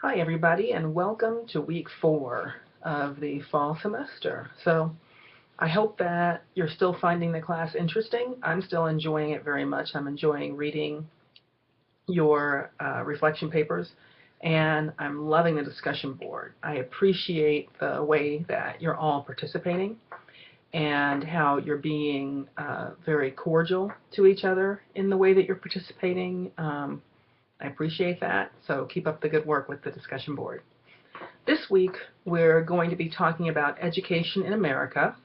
Hi, everybody, and welcome to week 4 of the fall semester. So I hope that you're still finding the class interesting. I'm still enjoying it very much. I'm enjoying reading your reflection papers, and I'm loving the discussion board. I appreciate the way that you're all participating and how you're being very cordial to each other in the way that you're participating. I appreciate that, so keep up the good work with the discussion board. This week, we're going to be talking about education in America,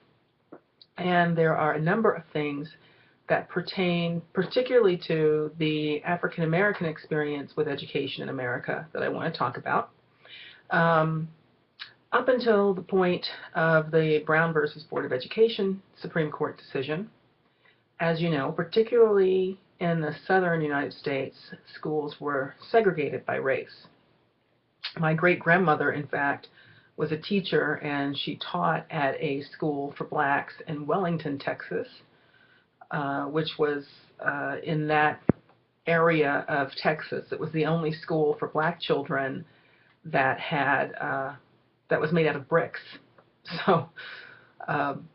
and there are a number of things that pertain particularly to the African American experience with education in America that I want to talk about. Um, Up until the point of the Brown versus Board of Education Supreme Court decision, as you know, particularly in the southern United States, schools were segregated by race. My great-grandmother, in fact, was a teacher, and she taught at a school for blacks in Wellington, Texas, which was in that area of Texas. It was the only school for black children that had that was made out of bricks. So,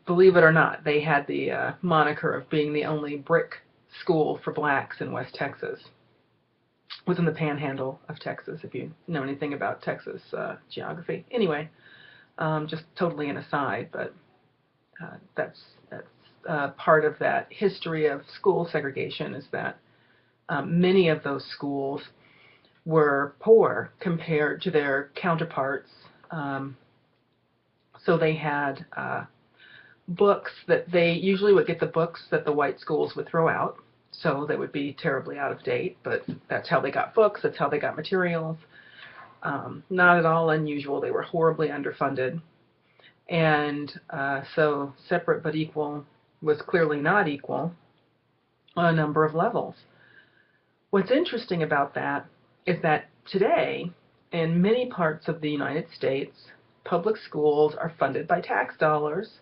believe it or not, they had the moniker of being the only brick school for blacks in West Texas. Was in the panhandle of Texas, if you know anything about Texas geography. Anyway, just totally an aside, but that's part of that history of school segregation is that many of those schools were poor compared to their counterparts. So they had books that they usually would get the books that the white schools would throw out. So they would be terribly out of date, but that's how they got books, that's how they got materials. Not at all unusual. They were horribly underfunded. And so separate but equal was clearly not equal on a number of levels. What's interesting about that is that today, in many parts of the United States, public schools are funded by tax dollars,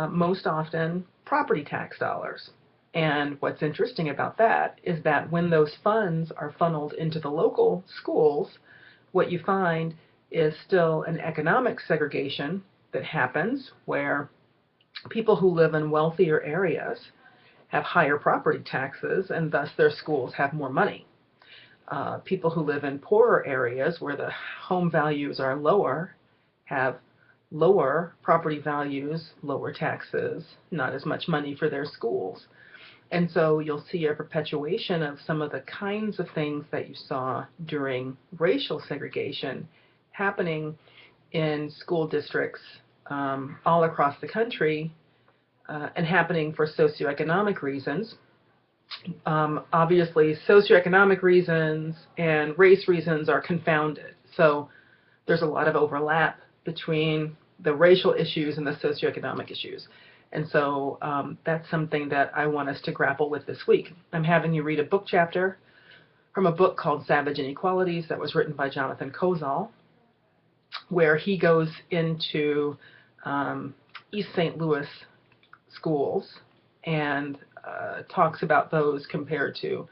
most often property tax dollars. And what's interesting about that is that when those funds are funneled into the local schools, what you find is still an economic segregation that happens where people who live in wealthier areas have higher property taxes and thus their schools have more money. People who live in poorer areas where the home values are lower have lower property values, lower taxes, not as much money for their schools. And so you'll see a perpetuation of some of the kinds of things that you saw during racial segregation happening in school districts all across the country and happening for socioeconomic reasons. Obviously, socioeconomic reasons and race reasons are confounded. So there's a lot of overlap between the racial issues and the socioeconomic issues. And so that's something that I want us to grapple with this week. I'm having you read a book chapter from a book called Savage Inequalities that was written by Jonathan Kozol, where he goes into East St. Louis schools and talks about those compared to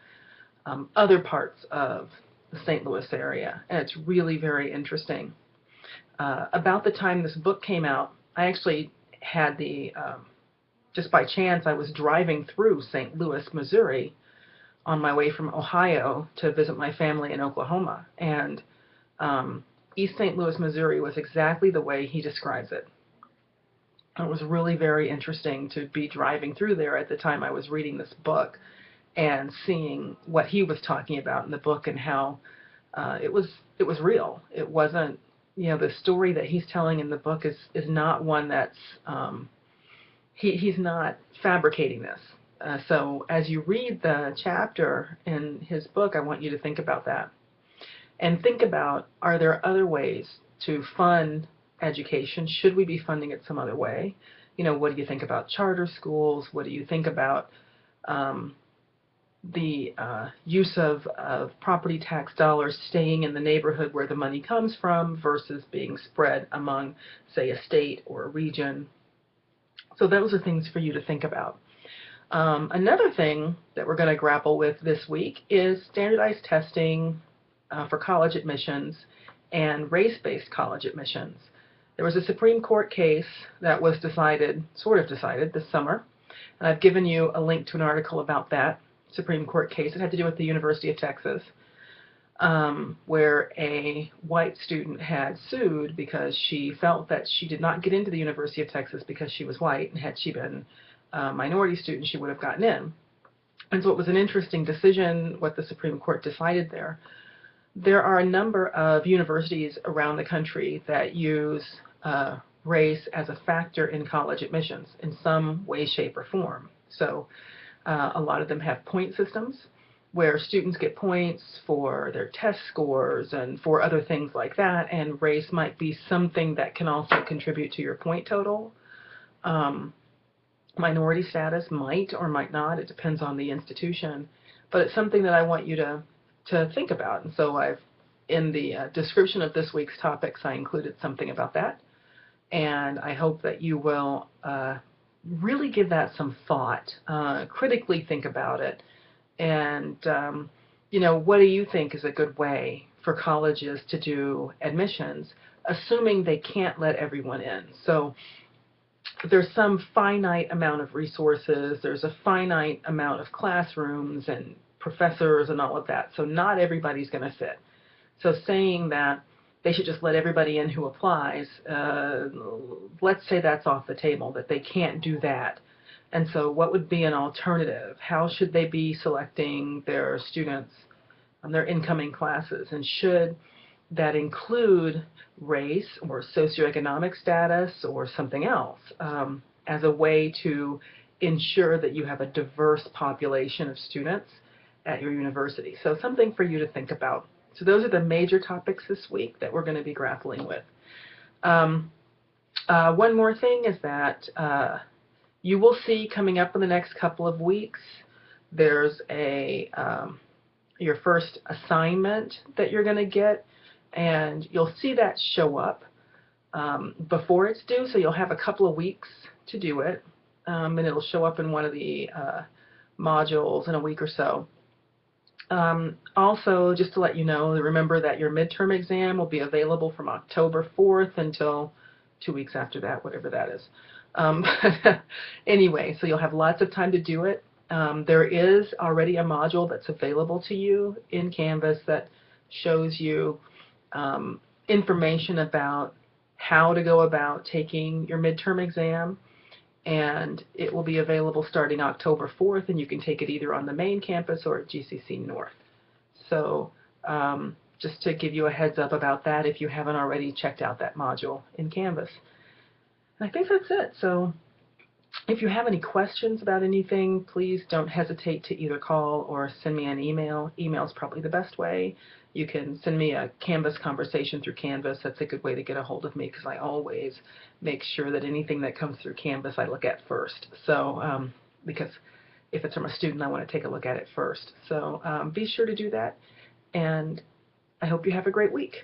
other parts of the St. Louis area. And it's really very interesting. About the time this book came out, I actually had just by chance, I was driving through St. Louis, Missouri on my way from Ohio to visit my family in Oklahoma. And East St. Louis, Missouri was exactly the way he describes it. It was really very interesting to be driving through there at the time I was reading this book and seeing what he was talking about in the book and how it was real. It wasn't, the story that he's telling in the book is not one that's he's not fabricating this. So as you read the chapter in his book, I want you to think about that and think about, are there other ways to fund education? Should we be funding it some other way? What do you think about charter schools? What do you think about the use of property tax dollars staying in the neighborhood where the money comes from versus being spread among, say, a state or a region? So those are things for you to think about. Another thing that we're going to grapple with this week is standardized testing for college admissions and race-based college admissions. There was a Supreme Court case that was decided, sort of decided, this summer, and I've given you a link to an article about that Supreme Court case. It had to do with the University of Texas, where a white student had sued because she felt that she did not get into the University of Texas because she was white, and had she been a minority student, she would have gotten in. And so it was an interesting decision what the Supreme Court decided there. There are a number of universities around the country that use race as a factor in college admissions in some way, shape, or form. So a lot of them have point systems where students get points for their test scores and for other things like that, and race might be something that can also contribute to your point total. Minority status might or might not, it depends on the institution, but it's something that I want you to think about. And so in the description of this week's topics, I included something about that, and I hope that you will really give that some thought, critically think about it, and what do you think is a good way for colleges to do admissions, assuming they can't let everyone in. So there's some finite amount of resources, there's a finite amount of classrooms and professors and all of that, so not everybody's going to fit. So saying that they should just let everybody in who applies, let's say that's off the table, that they can't do that. And so what would be an alternative? How should they be selecting their students and their incoming classes? And should that include race or socioeconomic status or something else as a way to ensure that you have a diverse population of students at your university? So something for you to think about. So those are the major topics this week that we're going to be grappling with. One more thing is that you will see coming up in the next couple of weeks, there's your first assignment that you're going to get, and you'll see that show up before it's due, so you'll have a couple of weeks to do it, and it'll show up in one of the modules in a week or so. Also, just to let you know, remember that your midterm exam will be available from October 4th until 2 weeks after that, whatever that is. Anyway, so you'll have lots of time to do it. There is already a module that's available to you in Canvas that shows you information about how to go about taking your midterm exam, and it will be available starting October 4th, and you can take it either on the main campus or at GCC North. So just to give you a heads up about that if you haven't already checked out that module in Canvas. And I think that's it. So if you have any questions about anything, please don't hesitate to either call or send me an email. Email is probably the best way. You can send me a Canvas conversation through Canvas. That's a good way to get a hold of me, because I always make sure that anything that comes through Canvas I look at first. So because if it's from a student, I want to take a look at it first. So be sure to do that, and I hope you have a great week.